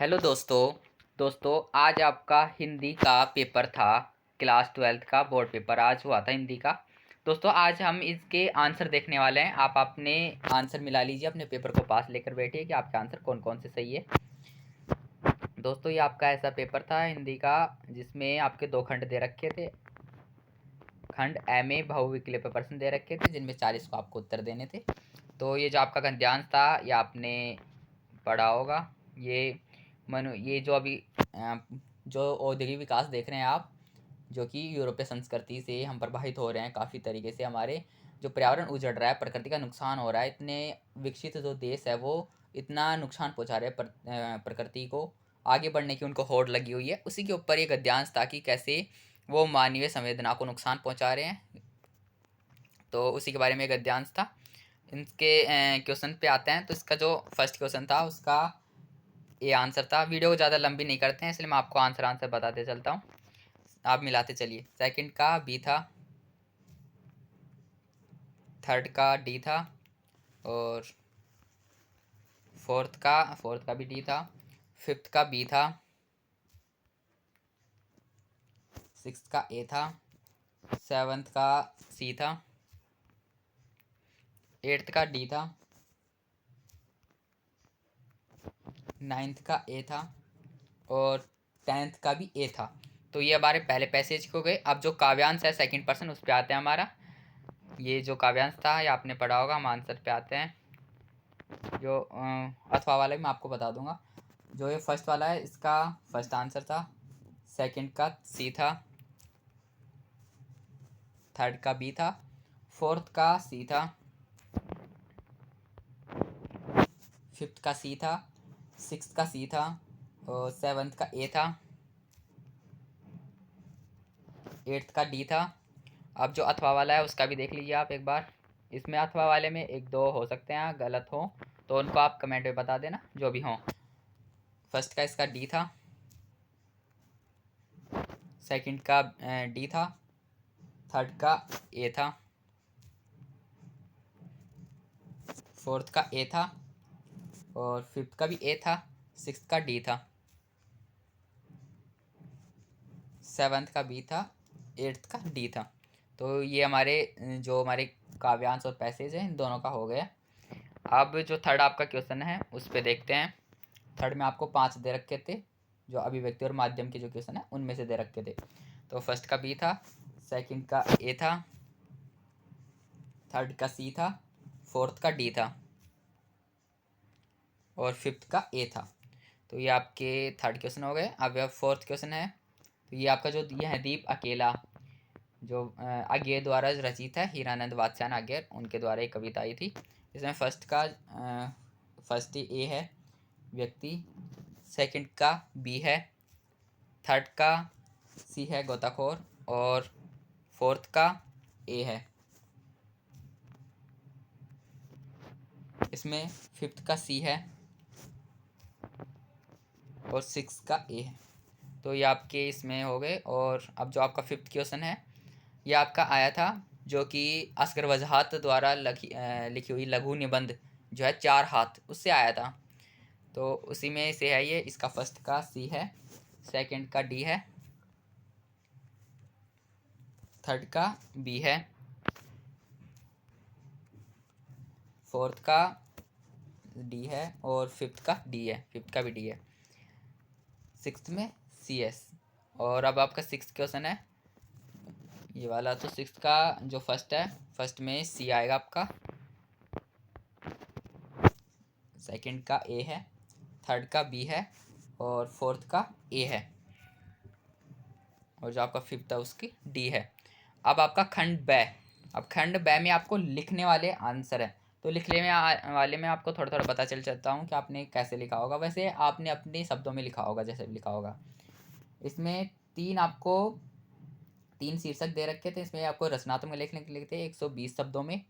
Hello दोस्तों आज आपका हिंदी का पेपर था। क्लास 12th का बोर्ड पेपर आज हुआ था हिंदी का। दोस्तों आज हम इसके आंसर देखने वाले हैं। आप अपने आंसर मिला लीजिए, अपने पेपर को पास लेकर बैठिए कि आपके आंसर कौन कौन से सही है। दोस्तों ये आपका ऐसा पेपर था हिंदी का जिसमें आपके दो खंड दे रखे थे। खंड ए में बहुविकल्पीय प्रश्न दे रखे थे जिनमें 40 को आपको उत्तर देने थे। तो ये जो आपका गद्यांश था ये आपने पढ़ा होगा। ये जो अभी जो औद्योगिक विकास देख रहे हैं आप, जो कि यूरोपीय संस्कृति से हम प्रभावित हो रहे हैं काफ़ी तरीके से। हमारे जो पर्यावरण उजड़ रहा है, प्रकृति का नुकसान हो रहा है, इतने विकसित जो देश है वो इतना नुकसान पहुंचा रहे हैं प्रकृति को, आगे बढ़ने की उनको होड़ लगी हुई है। उसी के ऊपर ये गद्यांश था कि कैसे वो मानवीय संवेदना को नुकसान पहुंचा रहे हैं। तो उसी के बारे में गद्यांश था। इनके क्वेश्चन पे आते हैं। तो इसका जो फर्स्ट क्वेश्चन था उसका ये आंसर था। वीडियो को ज़्यादा लंबी नहीं करते हैं इसलिए मैं आपको आंसर बताते चलता हूँ, आप मिलाते चलिए। सेकंड का बी था, थर्ड का डी था, और फोर्थ का भी डी था, फिफ्थ का बी था, सिक्स्थ का ए था, सेवन्थ का सी था, एट्थ का डी था, नाइन्थ का ए था, और 10th का भी ए था। तो ये हमारे पहले पैसेज को गए। अब जो काव्यांश है सेकंड पर्सन उस पर आते हैं हमारा। ये जो काव्यांश था ये आपने पढ़ा होगा। हम आंसर पे आते हैं। जो अथवा वाला भी मैं आपको बता दूंगा। जो ये फर्स्ट वाला है इसका फर्स्ट आंसर था, सेकंड का सी था, थर्ड का बी था, फोर्थ का सी था, फिफ्थ का सी था, सिक्स्थ का सी था, और सेवन्थ का ए था, एट्थ का डी था। अब जो अथवा वाला है उसका भी देख लीजिए आप एक बार। इसमें अथवा वाले में एक दो हो सकते हैं गलत हो तो उनको आप कमेंट में बता देना जो भी हो। फर्स्ट का इसका डी था, सेकंड का डी था, थर्ड का ए था, फोर्थ का ए था, और फिफ्थ का भी ए था, सिक्स्थ का डी था, सेवन्थ का बी था, एट्थ का डी था। तो ये हमारे काव्यांश और पैसेज हैं इन दोनों का हो गया। अब जो थर्ड आपका क्वेश्चन है उस पर देखते हैं। थर्ड में आपको 5 दे रखे थे, जो अभिव्यक्ति और माध्यम के जो क्वेश्चन है उनमें से दे रखे थे। तो फर्स्ट का बी था, सेकंड का ए था, थर्ड का सी था, फोर्थ का डी था, और फिफ्थ का ए था। तो ये आपके थर्ड क्वेश्चन हो गए। अब यह फोर्थ क्वेश्चन है। तो ये आपका जो दिया है दीप अकेला, जो अज्ञेय द्वारा रचित है, हीरानंद वात्स्यायन अज्ञेय उनके द्वारा एक कविता आई थी। इसमें फर्स्ट ए है व्यक्ति, सेकंड का बी है, थर्ड का सी है गोताखोर, और फोर्थ का ए है। इसमें फिफ्थ का सी है और सिक्स का ए है। तो ये आपके इसमें हो गए। और अब जो आपका फिफ्थ क्वेश्चन है ये आपका आया था, जो कि असगर वजहात द्वारा लिखी हुई लघु निबंध जो है 4 हाथ, उससे आया था। तो उसी में से है ये। इसका फर्स्ट का सी है, सेकंड का डी है, थर्ड का बी है, फोर्थ का डी है, और फिफ्थ का डी है, फिफ्थ का भी डी है, सिक्स्थ में सी एस। और अब आपका सिक्स्थ क्वेश्चन है ये वाला। तो सिक्स्थ का जो फर्स्ट है, फर्स्ट में सी आएगा आपका, सेकंड का ए है, थर्ड का बी है, और फोर्थ का ए है, और जो आपका फिफ्थ है उसकी डी है। अब आपका खंड ब। अब खंड ब में आपको लिखने वाले आंसर है। तो लिखने में वाले में आपको थोड़ा थोड़ा पता चल जाता हूँ कि आपने कैसे लिखा होगा। वैसे आपने अपने शब्दों में लिखा होगा जैसे लिखा होगा। इसमें तीन शीर्षक दे रखे थे। इसमें आपको रचनात्मक लिखने के लिए थे 120 शब्दों में।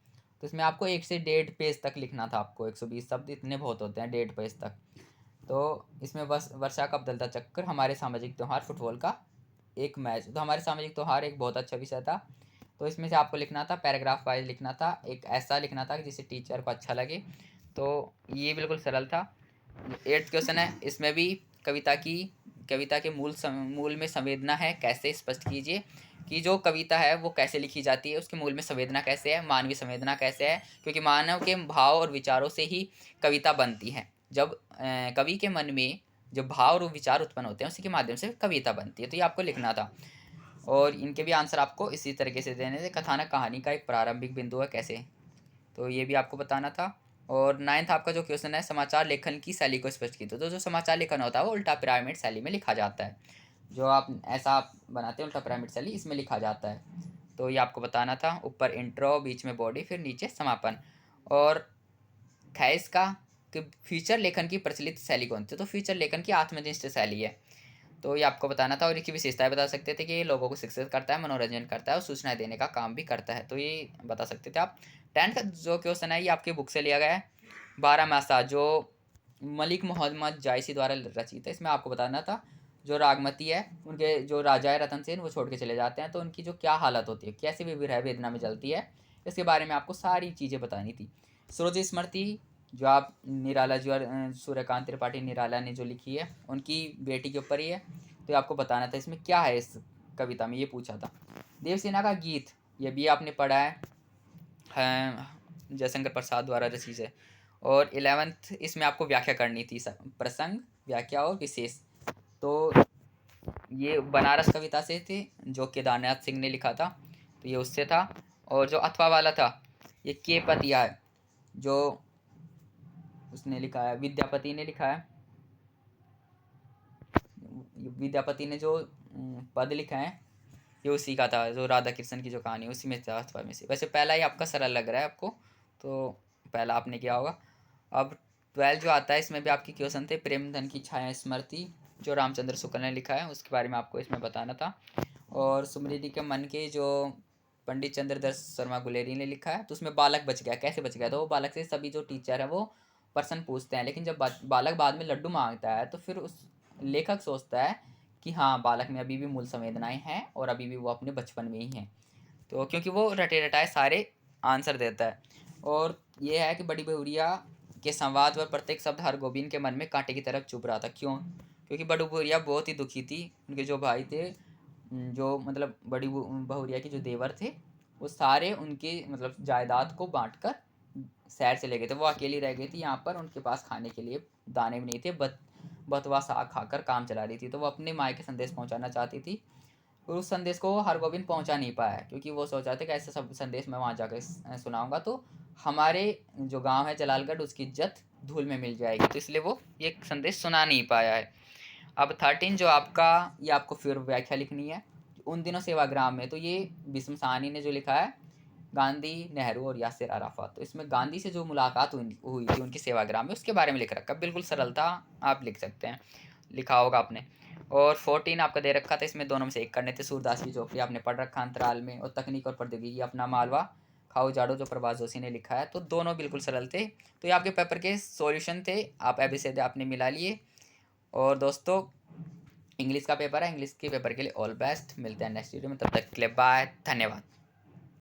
तो इसमें आपको 1 से 1.5 पेज तक लिखना था। आपको 120 शब्द इतने बहुत होते हैं, 1.5 पेज तक। तो इसमें बस वर्षा का बदलता चक्कर, हमारे सामाजिक त्यौहार, फुटबॉल का एक मैच। तो हमारे सामाजिक त्यौहार एक बहुत अच्छा विषय था। तो इसमें से आपको लिखना था, पैराग्राफ वाइज लिखना था, एक ऐसा लिखना था कि जिससे टीचर को अच्छा लगे। तो ये बिल्कुल सरल था। 8th क्वेश्चन है, इसमें भी कविता के मूल में संवेदना है, कैसे स्पष्ट कीजिए कि जो कविता है वो कैसे लिखी जाती है, उसके मूल में संवेदना कैसे है, मानवीय संवेदना कैसे है, क्योंकि मानव के भाव और विचारों से ही कविता बनती है। जब कवि के मन में जो भाव और विचार उत्पन्न होते हैं उसी के माध्यम से कविता बनती है। तो ये आपको लिखना था और इनके भी आंसर आपको इसी तरीके से देने थे। कथानक कहानी का एक प्रारंभिक बिंदु है कैसे, तो ये भी आपको बताना था। और 9th आपका जो क्वेश्चन है, समाचार लेखन की शैली को स्पष्ट कीजिए। तो जो समाचार लेखन होता है वो उल्टा पिरामिड शैली में लिखा जाता है। जो आप ऐसा आप बनाते हैं उल्टा पिरामिड शैली, इसमें लिखा जाता है। तो ये आपको बताना था। ऊपर इंट्रो, बीच में बॉडी, फिर नीचे समापन। और खैस का कि फीचर लेखन की प्रचलित शैली कौन सी, तो फीचर लेखन की आत्मनिष्ठ शैली है। तो ये आपको बताना था। और इसकी विशेषताएं बता सकते थे कि ये लोगों को शिक्षित करता है, मनोरंजन करता है और सूचनाएं देने का काम भी करता है। तो ये बता सकते थे आप। 10th का जो क्वेश्चन है ये आपकी बुक से लिया गया है, 12 मासा, जो मलिक मोहम्मद जायसी द्वारा रचित है। इसमें आपको बताना था जो रागमती है, उनके जो राजा है रतन सेन, वो छोड़ के चले जाते हैं, तो उनकी जो क्या हालत होती है, कैसे भी विरह वेदना में जलती है, इसके बारे में आपको सारी चीज़ें बतानी थी। सूरज स्मृति जो आप निराला जो सूर्यकांत त्रिपाठी निराला ने जो लिखी है, उनकी बेटी के ऊपर ही है। तो आपको बताना था इसमें क्या है, इस कविता में ये पूछा था। देवसेना का गीत, ये भी आपने पढ़ा है, जयशंकर प्रसाद द्वारा रचित है। और 11th इसमें आपको व्याख्या करनी थी, प्रसंग, व्याख्या और विशेष। तो ये बनारस कविता से थे जो केदारनाथ सिंह ने लिखा था, तो ये उससे था। और जो अथवा वाला था ये के पतिया है, जो उसने लिखा है, विद्यापति ने लिखा है। विद्यापति ने जो पद लिखा है ये उसी का था, जो राधा कृष्ण की जो कहानी उसी में था, अथवा में से। वैसे पहला ही आपका सरल लग रहा है आपको, तो पहला आपने किया होगा। अब 12 जो आता है इसमें भी आपके क्वेश्चन थे। प्रेमधन की छाया स्मृति जो रामचंद्र शुक्ल ने लिखा है, उसके बारे में आपको इसमें बताना था। और सुमृति के मन के जो पंडित चंद्रदत्त शर्मा गुलेरी ने लिखा है, तो उसमें बालक बच गया, कैसे बच गया, तो वो बालक से सभी जो टीचर है वो प्रश्न पूछते हैं, लेकिन जब बालक बाद में लड्डू मांगता है तो फिर उस लेखक सोचता है कि हाँ, बालक में अभी भी मूल संवेदनाएं हैं और अभी भी वो अपने बचपन में ही हैं। तो क्योंकि वो रटे रटाए सारे आंसर देता है। और ये है कि बड़ी बहुरिया के संवाद व प्रत्येक शब्द हर गोविंद के मन में कांटे की तरफ चुभ रहा था। क्यों? क्योंकि बड़ी बहुरिया बहुत ही दुखी थी। उनके जो भाई थे, जो मतलब बड़ी बहुरिया के जो देवर थे, वो सारे उनके मतलब जायदाद को बांटकर शहर से ले गए थे। वो अकेली रह गई थी यहाँ पर, उनके पास खाने के लिए दाने भी नहीं थे, बथुआ साग खाकर काम चला रही थी। तो वो अपने माँ के संदेश पहुँचाना चाहती थी, और उस संदेश को हरगोविंद पहुंचा नहीं पाया, क्योंकि वो सोचा था कि ऐसा सब संदेश मैं वहाँ जाकर सुनाऊंगा तो हमारे जो गांव है जलालगढ़, उसकी इज्जत धूल में मिल जाएगी, तो इसलिए वो ये संदेश सुना नहीं पाया है। अब 13 जो आपका, ये आपको फिर व्याख्या लिखनी है उन दिनों सेवाग्राम में। तो ये बिस्म साहनी ने जो लिखा है, गांधी, नेहरू और यासिर अराफात। तो इसमें गांधी से जो मुलाकात हुई थी उनकी सेवाग्राम में, उसके बारे में लिख रखा। बिल्कुल सरलता, आप लिख सकते हैं, लिखा होगा आपने। और 14 आपका दे रखा था, इसमें दोनों में से एक करने थे। सूरदास की चौपड़ी आपने पढ़ रखा अंतराल में। और तकनीक और प्रौद्योगिकी अपना मालवा खाओ जाड़ो जो प्रभात जोशी ने लिखा है। तो दोनों बिल्कुल सरल थे। तो ये आपके पेपर के सॉल्यूशन थे, आप एबीसीडी आपने मिला लिए। और दोस्तों इंग्लिश का पेपर है, इंग्लिश के पेपर के लिए ऑल बेस्ट। मिलते हैं नेक्स्ट वीडियो में, तब तक के लिए बाय, धन्यवाद।